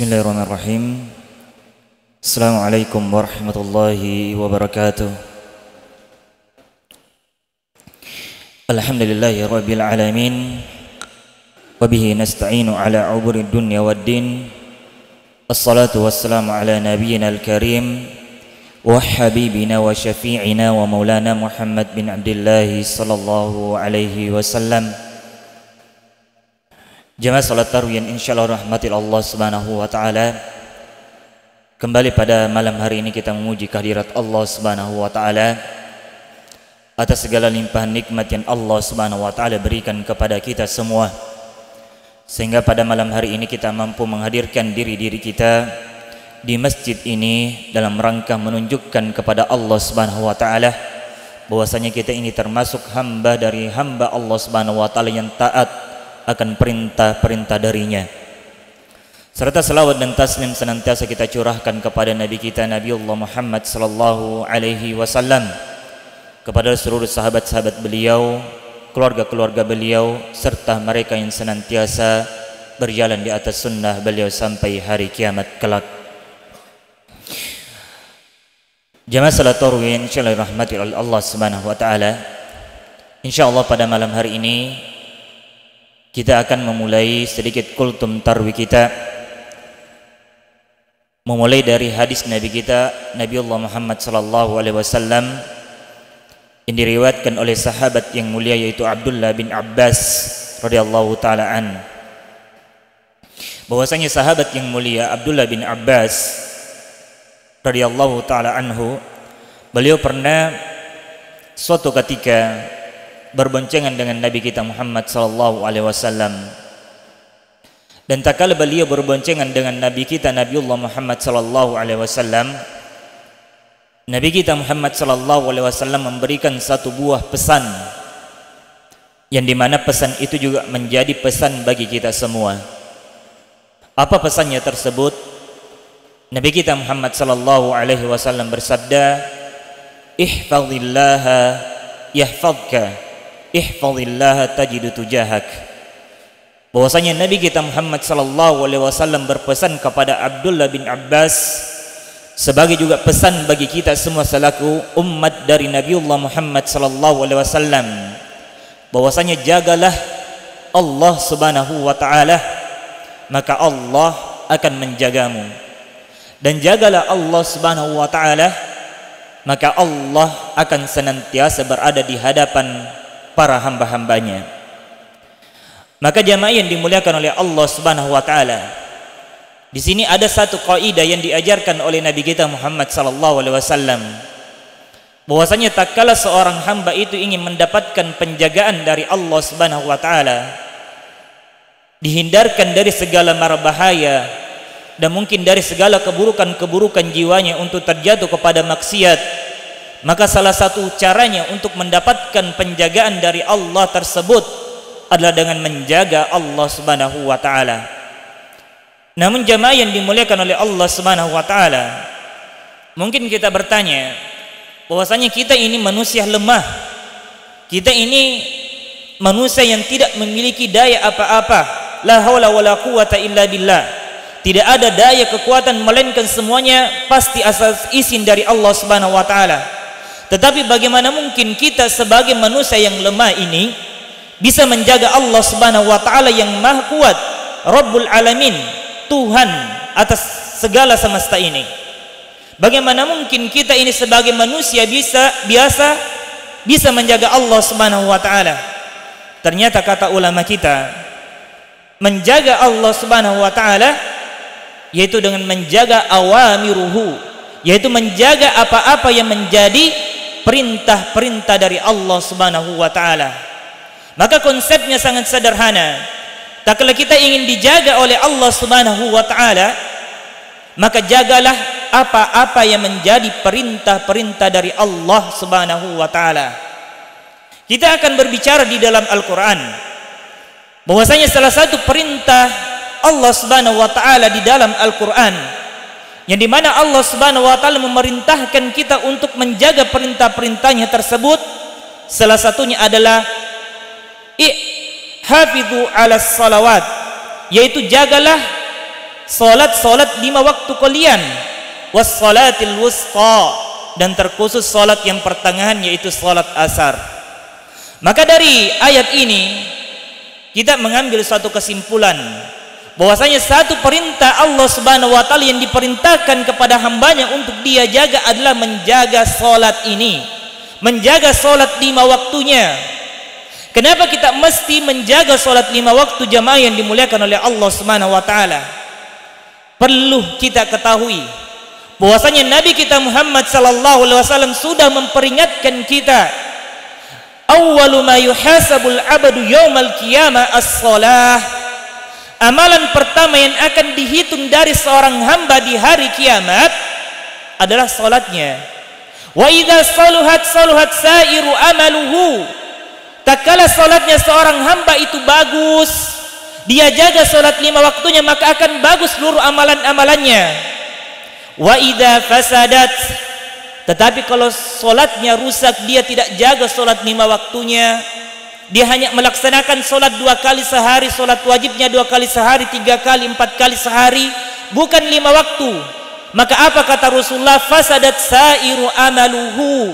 Bismillahirrahmanirrahim. Assalamualaikum warahmatullahi wabarakatuh. Alhamdulillahi rabbil alamin. Wabihi nasta'inu ala umuri dunya waddin. Assalatu wassalamu ala nabiyyina al-karim wa habibina wa syafi'ina wa maulana Muhammad bin Abdillahi sallallahu alaihi wasallam. Jamaah salat tarawih yang insyaallah rahmatil Allah subhanahu wa ta'ala. Kembali pada malam hari ini kita memuji kehadirat Allah subhanahu wa ta'ala atas segala limpahan nikmat yang Allah subhanahu wa ta'ala berikan kepada kita semua, sehingga pada malam hari ini kita mampu menghadirkan diri-diri kita di masjid ini dalam rangka menunjukkan kepada Allah subhanahu wa ta'ala bahwasanya kita ini termasuk hamba dari hamba Allah subhanahu wa ta'ala yang taat akan perintah-perintah darinya, serta selawat dan taslim senantiasa kita curahkan kepada Nabi kita Nabiullah Muhammad sallallahu alaihi wasallam, kepada seluruh sahabat-sahabat beliau, keluarga-keluarga beliau, serta mereka yang senantiasa berjalan di atas sunnah beliau sampai hari kiamat kelak. Jamaah salat tarawih insyaallah rahmati Allah subhanahu wa ta'ala. Insyaallah pada malam hari ini kita akan memulai sedikit kultum tarwih kita, memulai dari hadis Nabi kita Nabiullah Muhammad sallallahu alaihi wasallam yang diriwayatkan oleh sahabat yang mulia yaitu Abdullah bin Abbas radhiyallahu taala an. Bahwasanya sahabat yang mulia Abdullah bin Abbas radhiyallahu taala anhu, beliau pernah suatu ketika berboncengan dengan Nabi kita Muhammad sallallahu alaihi wasallam, dan tak kala beliau berboncengan dengan Nabi kita Nabiullah Muhammad sallallahu alaihi wasallam, Nabi kita Muhammad sallallahu alaihi wasallam memberikan satu buah pesan, yang dimana pesan itu juga menjadi pesan bagi kita semua. Apa pesannya tersebut? Nabi kita Muhammad sallallahu alaihi wasallam bersabda, ihfazillaha yahfazka, ihfazillaha tajidu tujahak. Bahwasanya Nabi kita Muhammad sallallahu alaihi wasallam berpesan kepada Abdullah bin Abbas sebagai juga pesan bagi kita semua selaku umat dari Nabiullah Muhammad sallallahu alaihi wasallam, bahwasanya jagalah Allah subhanahu wa ta'ala, maka Allah akan menjagamu, dan jagalah Allah subhanahu wa ta'ala, maka Allah akan senantiasa berada di hadapan para hamba-hambanya. Maka jamaah yang dimuliakan oleh Allah subhanahu wa ta'ala, di sini ada satu kaidah yang diajarkan oleh Nabi kita Muhammad sallallahu alaihi wasallam, bahwasanya tak kala seorang hamba itu ingin mendapatkan penjagaan dari Allah subhanahu wa ta'ala, dihindarkan dari segala mara bahaya dan mungkin dari segala keburukan-keburukan jiwanya untuk terjatuh kepada maksiat, maka salah satu caranya untuk mendapatkan penjagaan dari Allah tersebut adalah dengan menjaga Allah subhanahu wa ta'ala. Namun jamaah yang dimuliakan oleh Allah subhanahu wa ta'ala, mungkin kita bertanya bahwasanya kita ini manusia lemah, kita ini manusia yang tidak memiliki daya apa-apa, la haula wala quwata illa billah, tidak ada daya kekuatan melainkan semuanya pasti asal izin dari Allah subhanahu wa ta'ala. Tetapi bagaimana mungkin kita sebagai manusia yang lemah ini bisa menjaga Allah subhanahu wa ta'ala yang maha kuat, Rabbul Alamin, Tuhan atas segala semesta ini? Bagaimana mungkin kita ini sebagai manusia bisa menjaga Allah subhanahu wa ta'ala? Ternyata kata ulama kita, menjaga Allah subhanahu wa ta'ala yaitu dengan menjaga awamiruhu, yaitu menjaga apa-apa yang menjadi perintah-perintah dari Allah subhanahu wa ta'ala. Maka konsepnya sangat sederhana. Tak kala kita ingin dijaga oleh Allah subhanahu wa ta'ala, maka jagalah apa-apa yang menjadi perintah-perintah dari Allah subhanahu wa ta'ala. Kita akan berbicara di dalam Al-Quran bahwasanya salah satu perintah Allah subhanahu wa ta'ala di dalam Al-Quran, yang dimana Allah subhanahu wa ta'ala memerintahkan kita untuk menjaga perintah-perintahnya tersebut, salah satunya adalah hafidhu ala salawat, yaitu jagalah salat-salat 5 waktu kalian, was salatil wusta, dan terkhusus salat yang pertengahan yaitu salat asar. Maka dari ayat ini kita mengambil suatu kesimpulan bahwasanya satu perintah Allah Subhanahu wa taala yang diperintahkan kepada hambanya untuk dia jaga adalah menjaga salat ini, menjaga salat 5 waktunya. Kenapa kita mesti menjaga salat 5 waktu jamaah yang dimuliakan oleh Allah Subhanahu wa taala? Perlu kita ketahui bahwasanya Nabi kita Muhammad sallallahu alaihi wasallam sudah memperingatkan kita, awwalu ma yuhasabul abdu yaumal qiyamah as-shalah. Amalan pertama yang akan dihitung dari seorang hamba di hari kiamat adalah salatnya. Wa idza saluhat saluhat sairu amaluhu. Tatkala salatnya seorang hamba itu bagus, dia jaga salat 5 waktunya, maka akan bagus seluruh amalan-amalannya. Wa idza fasadat, tetapi kalau salatnya rusak, dia tidak jaga salat 5 waktunya, dia hanya melaksanakan salat 2 kali sehari, salat wajibnya 2 kali sehari, 3 kali, 4 kali sehari, bukan 5 waktu. Maka apa kata Rasulullah? Fasadat sairu amaluhu.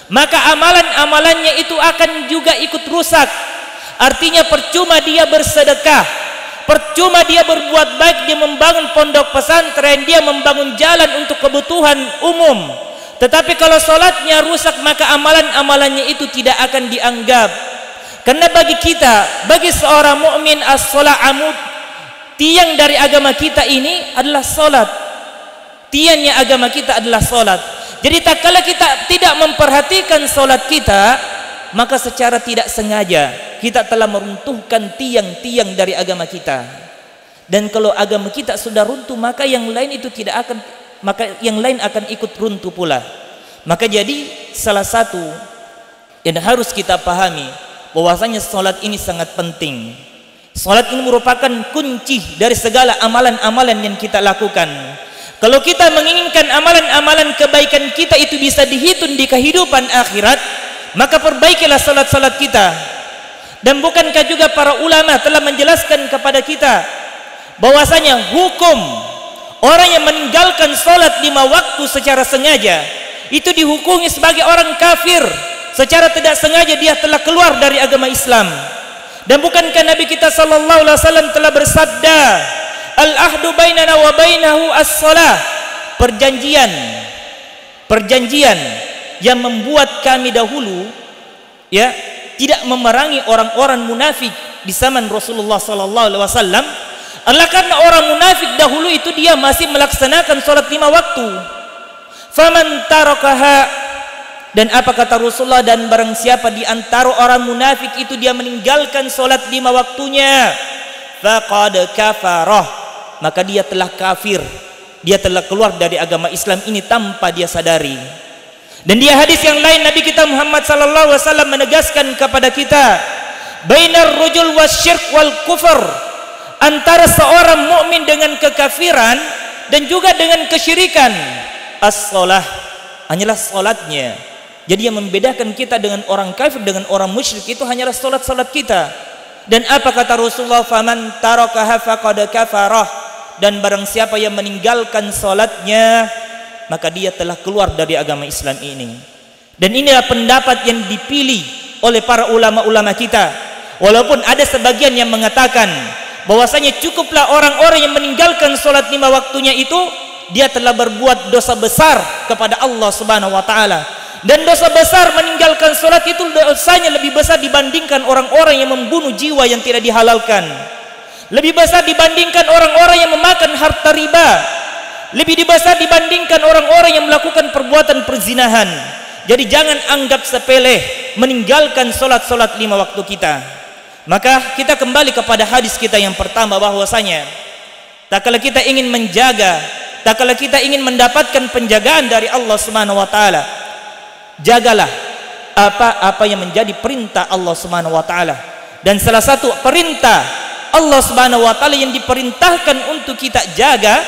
Maka amalan-amalannya itu akan juga ikut rusak. Artinya percuma dia bersedekah, percuma dia berbuat baik, dia membangun pondok pesantren, dia membangun jalan untuk kebutuhan umum, tetapi kalau salatnya rusak, maka amalan-amalannya itu tidak akan dianggap. Karena bagi kita, bagi seorang mukmin, as-shalah amud, tiang dari agama kita ini adalah salat. Tiangnya agama kita adalah salat. Jadi tak kala kita tidak memperhatikan salat kita, maka secara tidak sengaja kita telah meruntuhkan tiang-tiang dari agama kita. Dan kalau agama kita sudah runtuh, maka yang lain itu tidak akan, maka yang lain akan ikut runtuh pula. Maka jadi salah satu yang harus kita pahami bahwasanya salat ini sangat penting. Salat ini merupakan kunci dari segala amalan-amalan yang kita lakukan. Kalau kita menginginkan amalan-amalan kebaikan kita itu bisa dihitung di kehidupan akhirat, maka perbaikilah salat-salat kita. Dan bukankah juga para ulama telah menjelaskan kepada kita bahwasanya hukum orang yang meninggalkan salat 5 waktu secara sengaja itu dihukumi sebagai orang kafir. Secara tidak sengaja dia telah keluar dari agama Islam. Dan bukankah Nabi kita sallallahu alaihi wasallam telah bersabda, al-ahdu bainana wa bainahu as-shalah. Perjanjian yang membuat kami dahulu ya tidak memerangi orang-orang munafik di zaman Rasulullah sallallahu alaihi wasallam adalah karena orang munafik dahulu itu dia masih melaksanakan salat 5 waktu. Faman tarakaha, dan apa kata Rasulullah, dan barang siapa di antara orang munafik itu dia meninggalkan salat 5 waktunya, faqad kafarah, maka dia telah kafir, dia telah keluar dari agama Islam ini tanpa dia sadari. Dan di hadis yang lain Nabi kita Muhammad sallallahu alaihi wasallam menegaskan kepada kita, bainar rajul wasyirk wal kufur, antara seorang mukmin dengan kekafiran dan juga dengan kesyirikan, as-shalah, hanyalah salatnya. Jadi yang membedakan kita dengan orang kafir, dengan orang musyrik itu hanyalah salat-salat kita. Dan apa kata Rasulullah, faman tarakaha faqad kafarah, dan barang siapa yang meninggalkan salatnya, maka dia telah keluar dari agama Islam ini. Dan inilah pendapat yang dipilih oleh para ulama-ulama kita. Walaupun ada sebagian yang mengatakan bahwasanya cukuplah orang-orang yang meninggalkan salat 5 waktunya itu dia telah berbuat dosa besar kepada Allah Subhanahu wa taala. Dan dosa besar meninggalkan salat itu dosanya lebih besar dibandingkan orang-orang yang membunuh jiwa yang tidak dihalalkan. Lebih besar dibandingkan orang-orang yang memakan harta riba. Lebih besar dibandingkan orang-orang yang melakukan perbuatan perzinahan. Jadi jangan anggap sepele meninggalkan salat-salat 5 waktu kita. Maka kita kembali kepada hadis kita yang pertama, bahwasanya tak kala kita ingin menjaga, tak kala kita ingin mendapatkan penjagaan dari Allah Subhanahu wa taala, jagalah apa-apa yang menjadi perintah Allah Subhanahu wa taala. Dan salah satu perintah Allah Subhanahu wa taala yang diperintahkan untuk kita jaga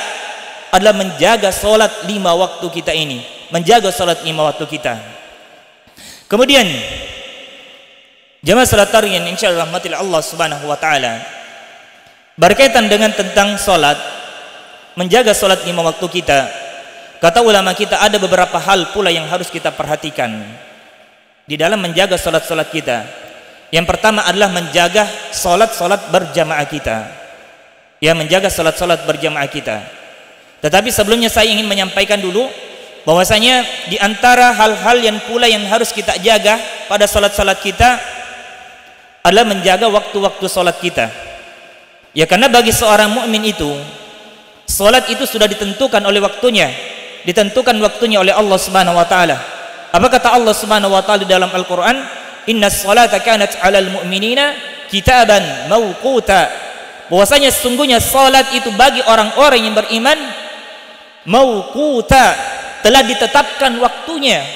adalah menjaga salat 5 waktu kita ini, menjaga salat 5 waktu kita. Kemudian jemaah salat tarawih yang insyaallah rahmatil Allah Subhanahu wa taala, berkaitan dengan tentang salat, menjaga salat 5 waktu kita, kata ulama kita ada beberapa hal pula yang harus kita perhatikan di dalam menjaga salat-salat kita. Yang pertama adalah menjaga salat-salat berjamaah kita. Ya, menjaga salat-salat berjamaah kita. Tetapi sebelumnya saya ingin menyampaikan dulu bahwasanya di antara hal-hal yang pula yang harus kita jaga pada salat-salat kita adalah menjaga waktu-waktu salat kita. Ya, karena bagi seorang mukmin itu salat itu sudah ditentukan oleh waktunya, ditentukan waktunya oleh Allah Subhanahu wa taala. Apa kata Allah Subhanahu wa taala dalam Al-Qur'an? Innas salata kanat 'alal mu'minina kitaban mawquta. Bahwasanya sesungguhnya salat itu bagi orang-orang yang beriman mawquta, telah ditetapkan waktunya.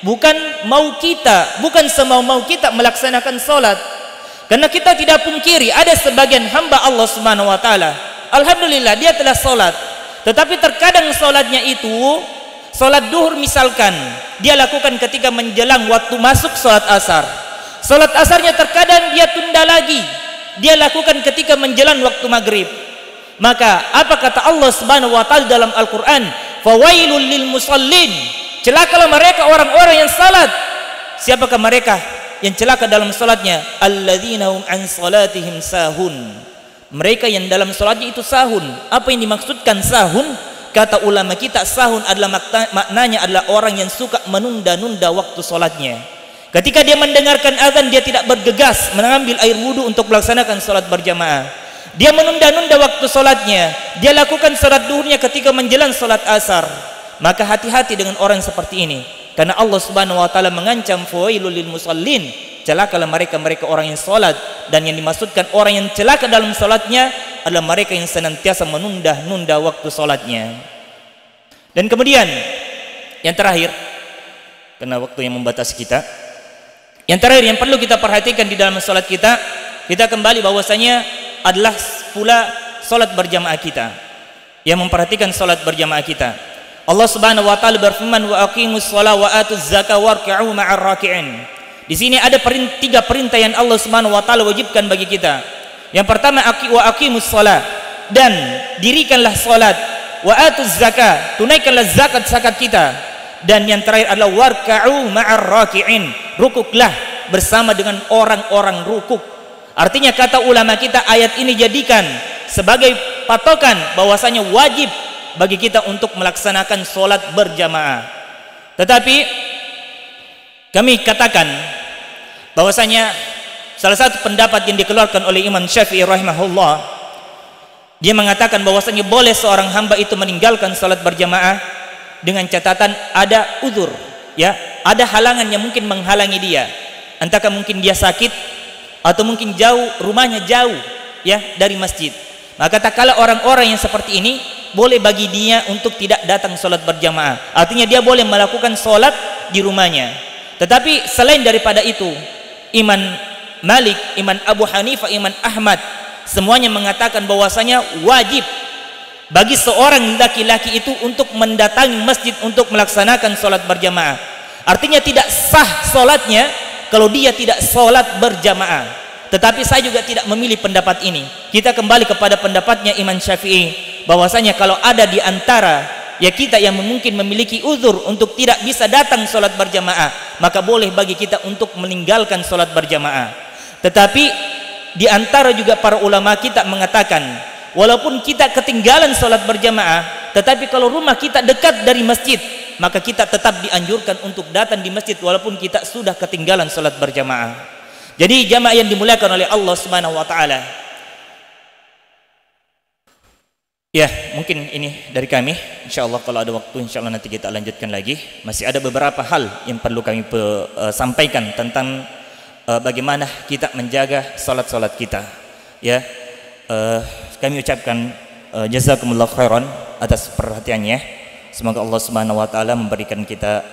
Bukan mau kita, bukan semau-mau kita melaksanakan salat. Karena kita tidak pungkiri ada sebagian hamba Allah Subhanahu wa taala, alhamdulillah dia telah salat, tetapi terkadang salatnya itu salat duhur misalkan dia lakukan ketika menjelang waktu masuk salat asar. Salat asarnya terkadang dia tunda lagi, dia lakukan ketika menjelang waktu maghrib. Maka apa kata Allah Subhanahu wa taala dalam Al-Qur'an? Fawailul lil musallin. Celakalah mereka orang-orang yang salat. Siapakah mereka yang celaka dalam salatnya? Alladzina hum an salatihim sahun. Mereka yang dalam salatnya itu sahun. Apa yang dimaksudkan sahun? Kata ulama kita, sahun adalah maknanya adalah orang yang suka menunda-nunda waktu salatnya. Ketika dia mendengarkan azan, dia tidak bergegas mengambil air wudu untuk melaksanakan salat berjamaah. Dia menunda-nunda waktu salatnya. Dia lakukan salat duhurnya ketika menjelang salat asar. Maka hati-hati dengan orang seperti ini, karena Allah Subhanahu wa taala mengancam fawailul lil musallin. Celakalah mereka orang yang salat, dan yang dimaksudkan orang yang celaka dalam salatnya adalah mereka yang senantiasa menunda-nunda waktu salatnya. Dan kemudian yang terakhir, karena waktu yang membatasi kita, yang terakhir yang perlu kita perhatikan di dalam salat kita kembali bahwasanya adalah pula salat berjamaah kita. Yang memperhatikan salat berjamaah kita, Allah Subhanahu wa taala berfirman, wa aqimus shalah wa atuz zakah warka'u ma'ar raki'in. Di sini ada tiga perintah yang Allah Subhanahu wa taala wajibkan bagi kita. Yang pertama, wa aqimus shalah, dan dirikanlah salat, wa atuz zakah, tunaikanlah zakat kita. Dan yang terakhir adalah warka'u ma'ar raki'in, rukuklah bersama dengan orang-orang rukuk. Artinya kata ulama kita, ayat ini jadikan sebagai patokan bahwasanya wajib bagi kita untuk melaksanakan salat berjamaah. Tetapi kami katakan bahwasanya salah satu pendapat yang dikeluarkan oleh Imam Syafi'i rahimahullah, dia mengatakan bahwasanya boleh seorang hamba itu meninggalkan salat berjamaah dengan catatan ada uzur, ya, ada halangan yang mungkin menghalangi dia. Entahkah mungkin dia sakit atau mungkin jauh, rumahnya jauh ya dari masjid. Maka tak kala orang-orang yang seperti ini boleh bagi dia untuk tidak datang salat berjamaah. Artinya dia boleh melakukan salat di rumahnya. Tetapi selain daripada itu, Imam Malik, Imam Abu Hanifah, Imam Ahmad semuanya mengatakan bahwasanya wajib bagi seorang laki-laki itu untuk mendatangi masjid untuk melaksanakan salat berjamaah. Artinya tidak sah salatnya kalau dia tidak salat berjamaah. Tetapi saya juga tidak memilih pendapat ini. Kita kembali kepada pendapatnya Imam Syafi'i, bahwasanya kalau ada di antara ya kita yang mungkin memiliki uzur untuk tidak bisa datang salat berjamaah, maka boleh bagi kita untuk meninggalkan salat berjamaah. Tetapi di antara juga para ulama kita mengatakan, walaupun kita ketinggalan salat berjamaah, tetapi kalau rumah kita dekat dari masjid, maka kita tetap dianjurkan untuk datang di masjid walaupun kita sudah ketinggalan salat berjamaah. Jadi jamaah yang dimuliakan oleh Allah Subhanahu wa taala. Ya, mungkin ini dari kami. Insyaallah kalau ada waktu insyaallah nanti kita lanjutkan lagi. Masih ada beberapa hal yang perlu kami sampaikan tentang bagaimana kita menjaga salat-salat kita. Ya, kami ucapkan jazakumullah khairan atas perhatiannya. Semoga Allah Subhanahu wa taala memberikan kita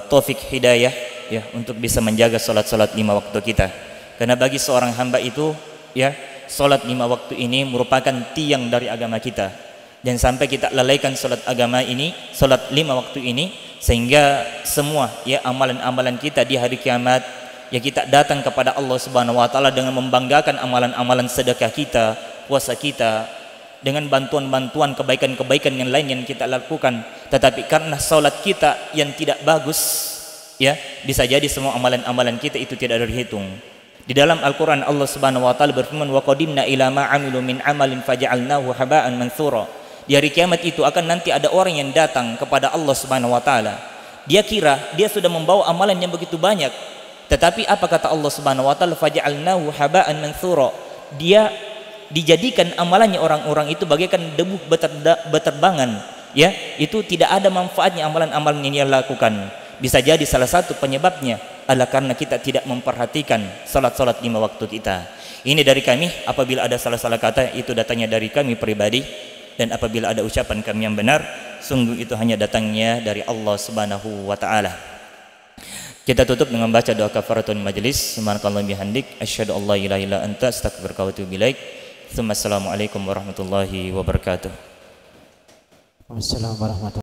taufik hidayah ya untuk bisa menjaga salat-salat 5 waktu kita. Karena bagi seorang hamba itu ya, salat 5 waktu ini merupakan tiang dari agama kita. Dan sampai kita lalaikan salat agama ini, salat 5 waktu ini, sehingga semua ya amalan-amalan kita di hari kiamat ya kita datang kepada Allah Subhanahu wa taala dengan membanggakan amalan-amalan sedekah kita, puasa kita, dengan bantuan-bantuan kebaikan-kebaikan yang lain yang kita lakukan, tetapi karena salat kita yang tidak bagus, ya, bisa jadi semua amalan-amalan kita itu tidak terhitung. Di dalam Al-Qur'an Allah Subhanahu wa taala berfirman, wa qadimna ila ma 'amilu min amalin faja'alnahu haba'an mansura. Di hari kiamat itu akan nanti ada orang yang datang kepada Allah Subhanahu wa taala. Dia kira dia sudah membawa amalan yang begitu banyak, tetapi apa kata Allah Subhanahu wa taala, faja'alnahu haba'an mansura. Dia dijadikan amalannya orang-orang itu bagaikan debu beterbangan, ya, itu tidak ada manfaatnya amalan-amalan yang dia lakukan. Bisa jadi salah satu penyebabnya adalah karena kita tidak memperhatikan salat-salat 5 waktu kita. Ini dari kami, apabila ada salah-salah kata itu datangnya dari kami pribadi, dan apabila ada ucapan kami yang benar, sungguh itu hanya datangnya dari Allah Subhanahu wa taala. Kita tutup dengan baca doa kafaratul majelis. Subhanakallah bihamdik, asyhadu an la ilaha illa anta, astaghfiruka wa atubu ilaik. Assalamualaikum warahmatullahi wabarakatuh. Wassalamualaikum warahmatullahi wabarakatuh.